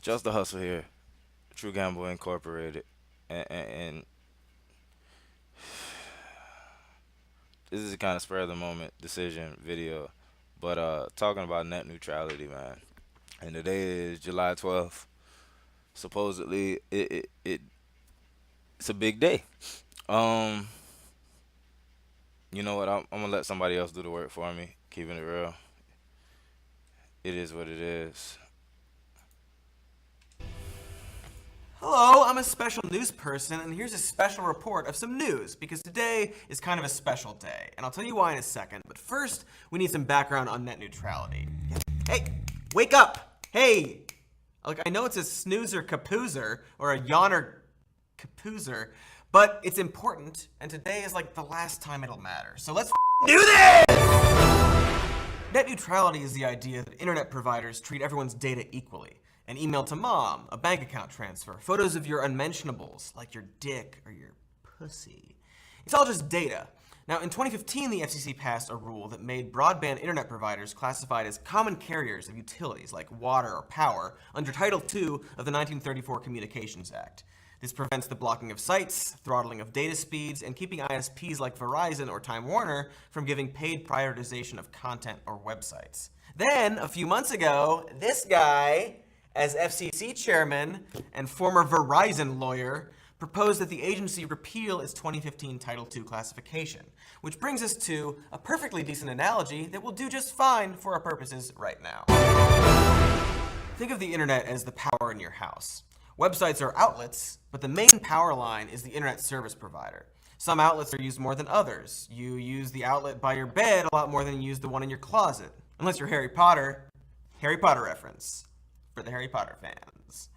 Just the hustle here. True Gamble Incorporated. And this is a kind of spur of the moment decision video. But talking about net neutrality, man. And today is July 12th. Supposedly it's a big day. Um you know what? I'm gonna let somebody else do the work for me. Keeping it real. It is what it is. Hello, I'm a special news person, and here's a special report of some news, because today is kind of a special day, and I'll tell you why in a second, but first, we need some background on net neutrality. Hey, wake up! Hey! Look, I know it's a snoozer capoozer, or a yawner capoozer, but it's important, and today is like the last time it'll matter, so let's do this! Net neutrality is the idea that internet providers treat everyone's data equally. An email to mom, a bank account transfer, photos of your unmentionables, like your dick or your pussy. It's all just data. Now, in 2015, the FCC passed a rule that made broadband internet providers classified as common carriers of utilities like water or power under Title II of the 1934 Communications Act. This prevents the blocking of sites, throttling of data speeds, and keeping ISPs like Verizon or Time Warner from giving paid prioritization of content or websites. Then, a few months ago, this guy, as FCC chairman and former Verizon lawyer, proposed that the agency repeal its 2015 Title II classification, which brings us to a perfectly decent analogy that will do just fine for our purposes right now. Think of the internet as the power in your house. Websites are outlets, but the main power line is the internet service provider. Some outlets are used more than others. You use the outlet by your bed a lot more than you use the one in your closet. Unless you're Harry Potter. Harry Potter reference for the Harry Potter fans.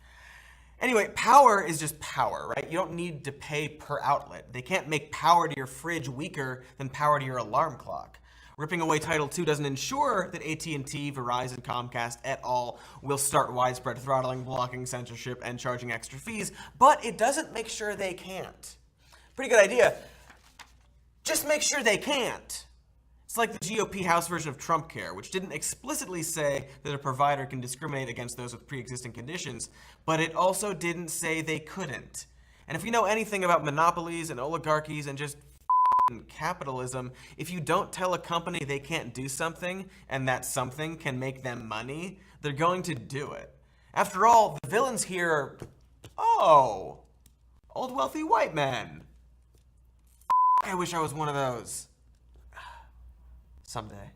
Anyway, power is just power, right? You don't need to pay per outlet. They can't make power to your fridge weaker than power to your alarm clock. Ripping away Title II doesn't ensure that AT&T, Verizon, Comcast et al. Will start widespread throttling, blocking censorship, and charging extra fees, but it doesn't make sure they can't. Pretty good idea. Just make sure they can't. It's like the GOP House version of Trump Care, which didn't explicitly say that a provider can discriminate against those with pre-existing conditions, but it also didn't say they couldn't. And if we know anything about monopolies and oligarchies and just capitalism, if you don't tell a company they can't do something and that something can make them money, they're going to do it. After all, the villains here are, old wealthy white men. I wish I was one of those. Someday.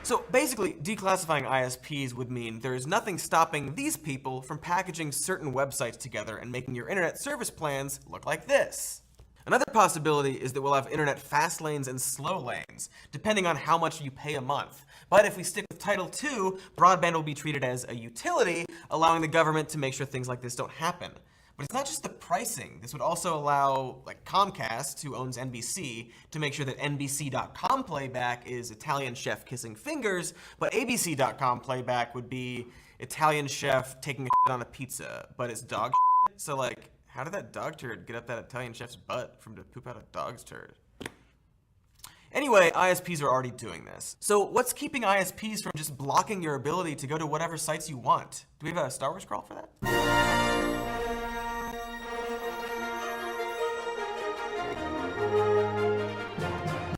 So basically, declassifying ISPs would mean there is nothing stopping these people from packaging certain websites together and making your internet service plans look like this. Another possibility is that we'll have internet fast lanes and slow lanes, depending on how much you pay a month. But if we stick with Title II, broadband will be treated as a utility, allowing the government to make sure things like this don't happen. But it's not just the pricing. This would also allow, like Comcast, who owns NBC, to make sure that NBC.com playback is Italian chef kissing fingers, but ABC.com playback would be Italian chef taking a shit on a pizza, but it's dog shit. So like, how did that dog turd get up that Italian chef's butt from to poop out a dog's turd? Anyway, ISPs are already doing this. So what's keeping ISPs from just blocking your ability to go to whatever sites you want? Do we have a Star Wars crawl for that?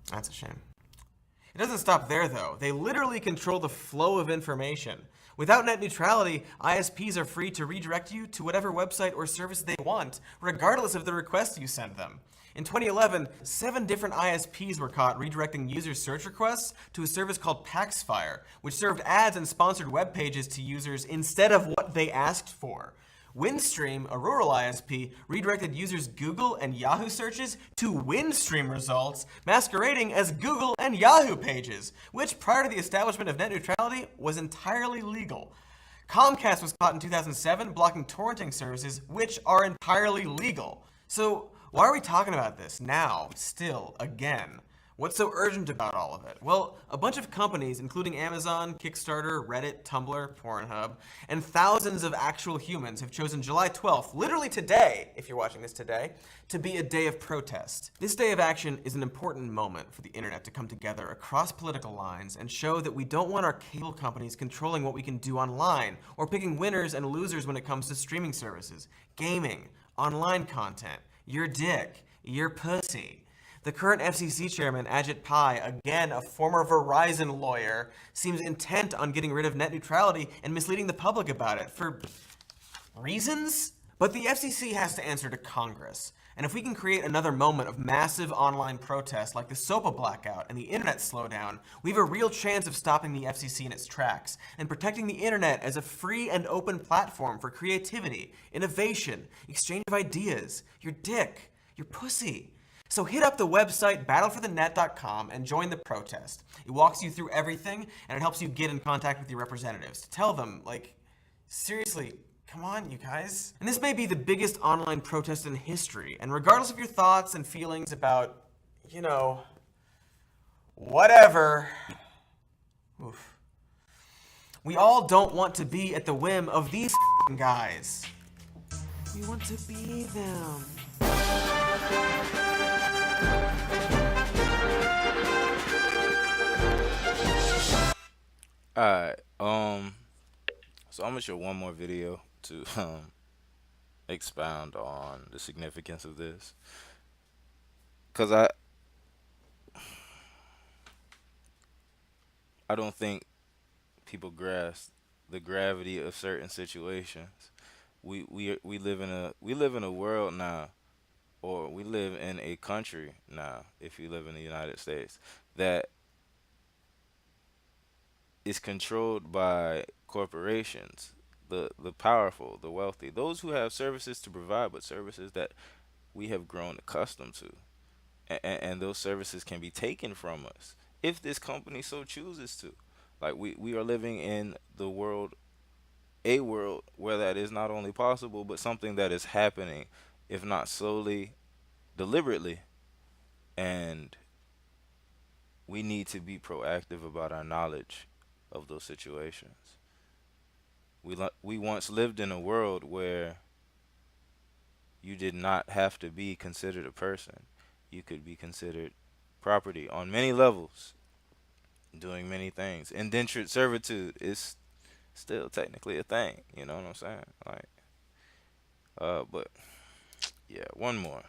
That's a shame. It doesn't stop there, though. They literally control the flow of information. Without net neutrality, ISPs are free to redirect you to whatever website or service they want, regardless of the request you send them. In 2011, 7 different ISPs were caught redirecting user search requests to a service called Paxfire, which served ads and sponsored web pages to users instead of what they asked for. Windstream, a rural ISP, redirected users' Google and Yahoo searches to Windstream results, masquerading as Google and Yahoo pages, which prior to the establishment of net neutrality was entirely legal. Comcast was caught in 2007 blocking torrenting services, which are entirely legal. So why are we talking about this now, still, again? What's so urgent about all of it? Well, a bunch of companies, including Amazon, Kickstarter, Reddit, Tumblr, Pornhub, and thousands of actual humans have chosen July 12th, literally today, if you're watching this today, to be a day of protest. This day of action is an important moment for the internet to come together across political lines and show that we don't want our cable companies controlling what we can do online or picking winners and losers when it comes to streaming services, gaming, online content, your dick, your pussy. The current FCC chairman, Ajit Pai, again a former Verizon lawyer, seems intent on getting rid of net neutrality and misleading the public about it for reasons? But the FCC has to answer to Congress. And if we can create another moment of massive online protest like the SOPA blackout and the internet slowdown, we have a real chance of stopping the FCC in its tracks and protecting the internet as a free and open platform for creativity, innovation, exchange of ideas, your dick, your pussy. So hit up the website battleforthenet.com and join the protest. It walks you through everything and it helps you get in contact with your representatives to tell them, like, seriously, come on, you guys. And this may be the biggest online protest in history. And regardless of your thoughts and feelings about, whatever, oof, we all don't want to be at the whim of these guys. We want to be them. Alright, so I'm gonna show one more video to expound on the significance of this, cause I don't think people grasp the gravity of certain situations. We live in a world now, or we live in a country now, if you live in the United States, that is controlled by corporations, the powerful, the wealthy, those who have services to provide, but services that we have grown accustomed to, and those services can be taken from us if this company so chooses to. Like we are living in a world where that is not only possible, but something that is happening, if not solely, deliberately, and we need to be proactive about our knowledge of those situations. We once lived in a world where you did not have to be considered a person. You could be considered property on many levels, doing many things. Indentured servitude is still technically a thing. You know what I'm saying? But yeah, one more.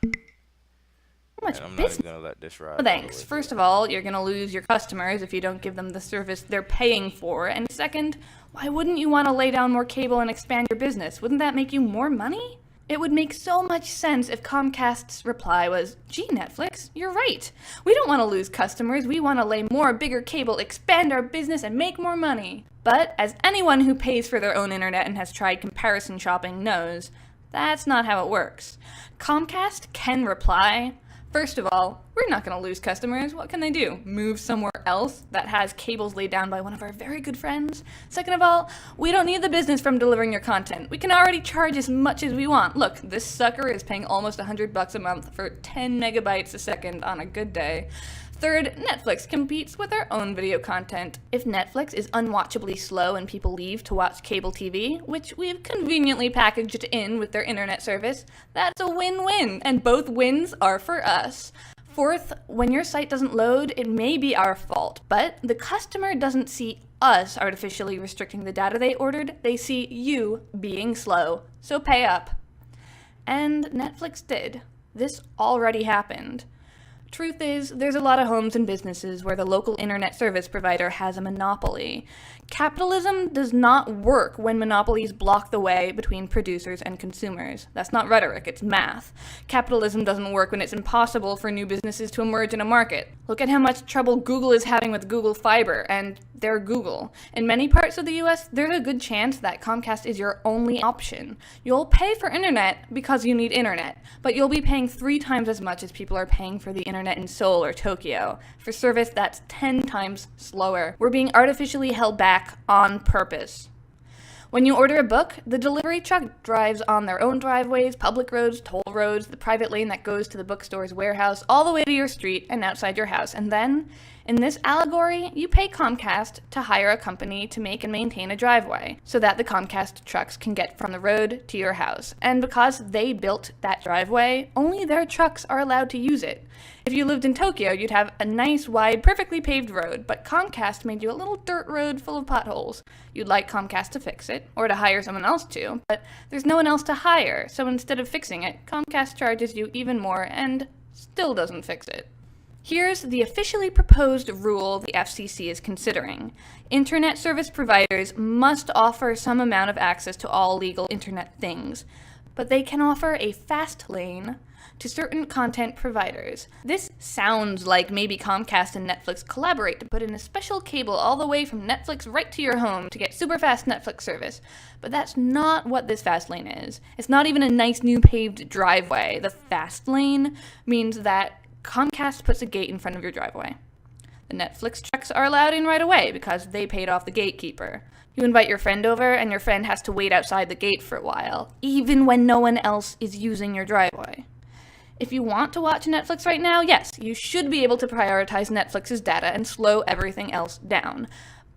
Much And I'm not business. even gonna let this ride. Well, thanks. First of all, you're going to lose your customers if you don't give them the service they're paying for. And second, why wouldn't you want to lay down more cable and expand your business? Wouldn't that make you more money? It would make so much sense if Comcast's reply was, gee, Netflix, you're right. We don't want to lose customers. We want to lay more, bigger cable, expand our business, and make more money. But as anyone who pays for their own internet and has tried comparison shopping knows, that's not how it works. Comcast can reply, first of all, we're not going to lose customers. What can they do? Move somewhere else that has cables laid down by one of our very good friends? Second of all, we don't need the business from delivering your content. We can already charge as much as we want. Look, this sucker is paying almost $100 a month for 10 megabytes a second on a good day. Third, Netflix competes with their own video content. If Netflix is unwatchably slow and people leave to watch cable TV, which we've conveniently packaged in with their internet service, that's a win-win, and both wins are for us. Fourth, when your site doesn't load, it may be our fault, but the customer doesn't see us artificially restricting the data they ordered, they see you being slow, so pay up. And Netflix did. This already happened. Truth is, there's a lot of homes and businesses where the local internet service provider has a monopoly. Capitalism does not work when monopolies block the way between producers and consumers. That's not rhetoric, it's math. Capitalism doesn't work when it's impossible for new businesses to emerge in a market. Look at how much trouble Google is having with Google Fiber, and they're Google. In many parts of the US, there's a good chance that Comcast is your only option. You'll pay for internet because you need internet, but you'll be paying 3 times as much as people are paying for the internet in Seoul or Tokyo, for service that's 10 times slower. We're being artificially held back on purpose. When you order a book, the delivery truck drives on their own driveways, public roads, toll roads, the private lane that goes to the bookstore's warehouse, all the way to your street and outside your house. And then, in this allegory, you pay Comcast to hire a company to make and maintain a driveway so that the Comcast trucks can get from the road to your house. And because they built that driveway, only their trucks are allowed to use it. If you lived in Tokyo, you'd have a nice, wide, perfectly paved road, but Comcast made you a little dirt road full of potholes. You'd like Comcast to fix it, or to hire someone else to, but there's no one else to hire, so instead of fixing it, Comcast charges you even more and still doesn't fix it. Here's the officially proposed rule the FCC is considering. Internet service providers must offer some amount of access to all legal internet things, but they can offer a fast lane to certain content providers. This sounds like maybe Comcast and Netflix collaborate to put in a special cable all the way from Netflix right to your home to get super fast Netflix service. But that's not what this fast lane is. It's not even a nice new paved driveway. The fast lane means that Comcast puts a gate in front of your driveway. The Netflix trucks are allowed in right away because they paid off the gatekeeper. You invite your friend over and your friend has to wait outside the gate for a while, even when no one else is using your driveway. If you want to watch Netflix right now, yes, you should be able to prioritize Netflix's data and slow everything else down.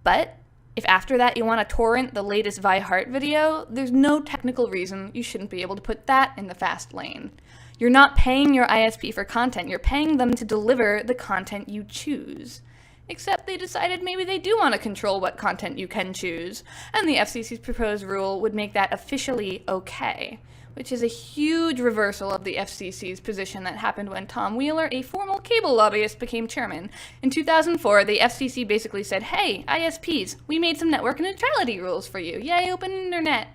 But if after that you want to torrent the latest Vi Heart video, there's no technical reason you shouldn't be able to put that in the fast lane. You're not paying your ISP for content, you're paying them to deliver the content you choose. Except they decided maybe they do want to control what content you can choose, and the FCC's proposed rule would make that officially okay, which is a huge reversal of the FCC's position that happened when Tom Wheeler, a former cable lobbyist, became chairman. In 2004, the FCC basically said, hey, ISPs, we made some network neutrality rules for you. Yay, open internet.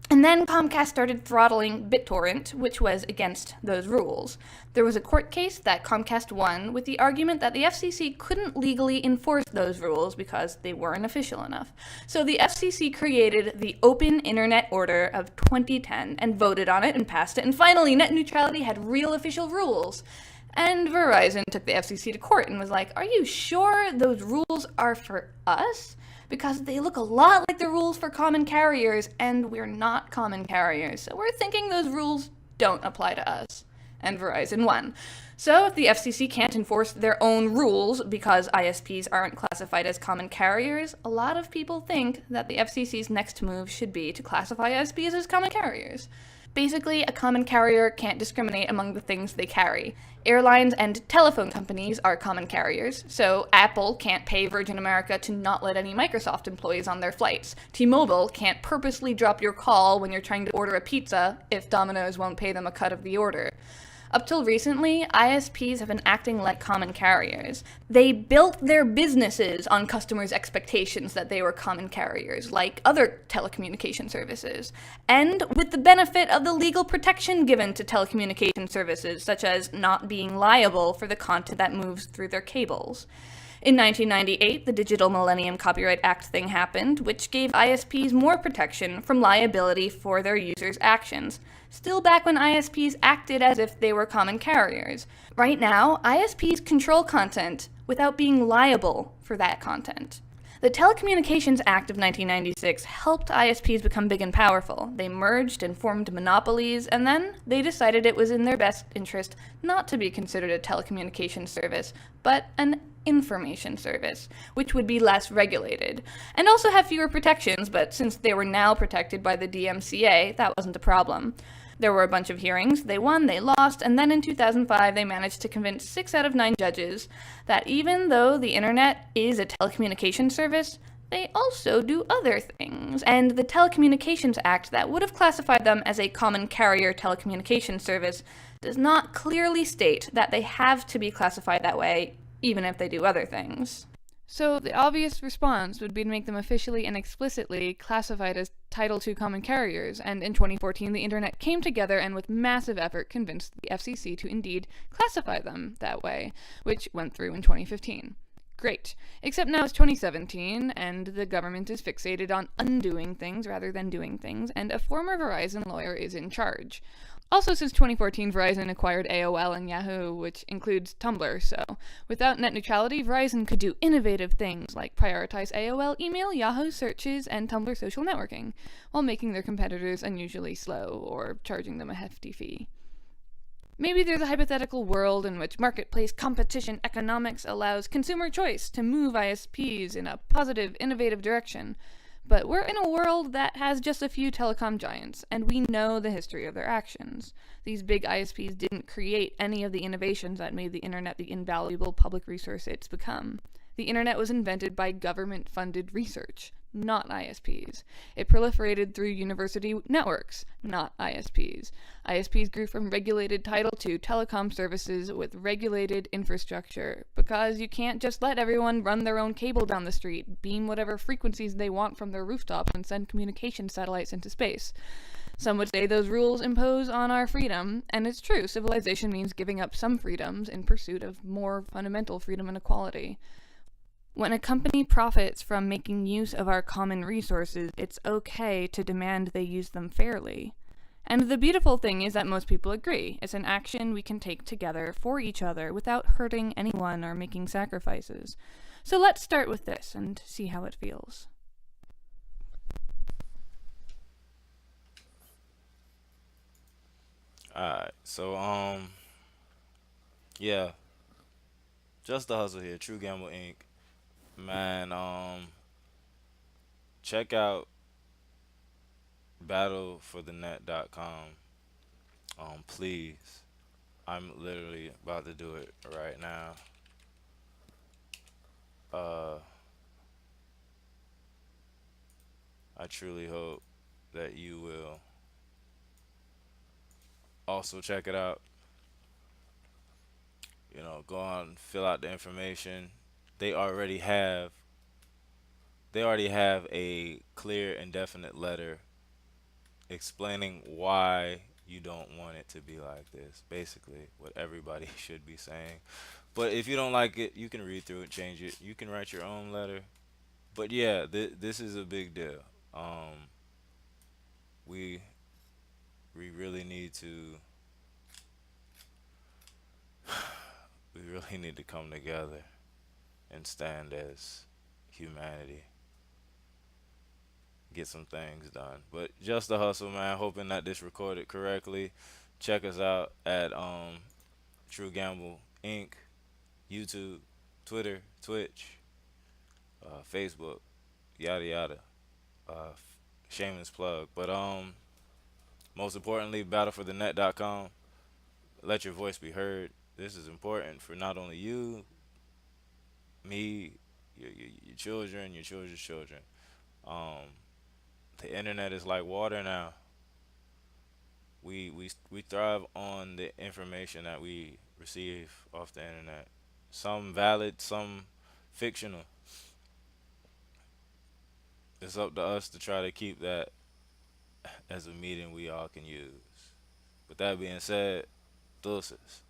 And then Comcast started throttling BitTorrent, which was against those rules. There was a court case that Comcast won with the argument that the FCC couldn't legally enforce those rules because they weren't official enough. So the FCC created the Open Internet Order of 2010 and voted on it and passed it, and finally net neutrality had real official rules. And Verizon took the FCC to court and was like, are you sure those rules are for us? Because they look a lot like the rules for common carriers, and we're not common carriers, so we're thinking those rules don't apply to us. And Verizon won. So if the FCC can't enforce their own rules because ISPs aren't classified as common carriers, a lot of people think that the FCC's next move should be to classify ISPs as common carriers. Basically, a common carrier can't discriminate among the things they carry. Airlines and telephone companies are common carriers, so Apple can't pay Virgin America to not let any Microsoft employees on their flights. T-Mobile can't purposely drop your call when you're trying to order a pizza if Domino's won't pay them a cut of the order. Up till recently, ISPs have been acting like common carriers. They built their businesses on customers' expectations that they were common carriers, like other telecommunication services, and with the benefit of the legal protection given to telecommunication services, such as not being liable for the content that moves through their cables. In 1998, the Digital Millennium Copyright Act thing happened, which gave ISPs more protection from liability for their users' actions. Still back when ISPs acted as if they were common carriers. Right now, ISPs control content without being liable for that content. The Telecommunications Act of 1996 helped ISPs become big and powerful. They merged and formed monopolies, and then they decided it was in their best interest not to be considered a telecommunications service, but an information service, which would be less regulated, and also have fewer protections, but since they were now protected by the DMCA, that wasn't a problem. There were a bunch of hearings, they won, they lost, and then in 2005 they managed to convince 6 out of 9 judges that even though the internet is a telecommunications service, they also do other things, and the Telecommunications Act that would have classified them as a common carrier telecommunications service does not clearly state that they have to be classified that way, even if they do other things. So the obvious response would be to make them officially and explicitly classified as Title II common carriers, and in 2014 the internet came together and with massive effort convinced the FCC to indeed classify them that way, which went through in 2015. Great. Except now it's 2017, and the government is fixated on undoing things rather than doing things, and a former Verizon lawyer is in charge. Also, since 2014, Verizon acquired AOL and Yahoo, which includes Tumblr, so without net neutrality, Verizon could do innovative things like prioritize AOL email, Yahoo searches, and Tumblr social networking, while making their competitors unusually slow or charging them a hefty fee. Maybe there's a hypothetical world in which marketplace competition economics allows consumer choice to move ISPs in a positive, innovative direction. But we're in a world that has just a few telecom giants, and we know the history of their actions. These big ISPs didn't create any of the innovations that made the internet the invaluable public resource it's become. The internet was invented by government-funded research, not ISPs. It proliferated through university networks, not ISPs. ISPs grew from regulated Title II telecom services with regulated infrastructure, because you can't just let everyone run their own cable down the street, beam whatever frequencies they want from their rooftops, and send communication satellites into space. Some would say those rules impose on our freedom, and it's true, civilization means giving up some freedoms in pursuit of more fundamental freedom and equality. When a company profits from making use of our common resources, it's okay to demand they use them fairly. And the beautiful thing is that most people agree. It's an action we can take together for each other without hurting anyone or making sacrifices. So let's start with this and see how it feels. Alright, so yeah, just the hustle here, True Gamble Inc. Man, check out battleforthenet.com. Please. I'm literally about to do it right now. Uh, I truly hope that you will also check it out. You know, go on, fill out the information. They already have they already have a clear and definite letter explaining why you don't want it to be like this. Basically, what everybody should be saying. But if you don't like it, you can read through it, change it. You can write your own letter. But yeah, this is a big deal. Um, we we really need to we really need to come together and stand as humanity, get some things done. But just the hustle, man. Hoping that this recorded correctly. Check us out at True Gamble Inc. YouTube, Twitter, Twitch, Facebook, yada yada. Shameless plug. But most importantly, battleforthenet.com. Let your voice be heard. This is important for not only you, me, your children, your children's children. Um, the internet is like water now. We thrive on the information that we receive off the internet. Some valid, some fictional. It's up to us to try to keep that as a medium we all can use. With that being said, deuces.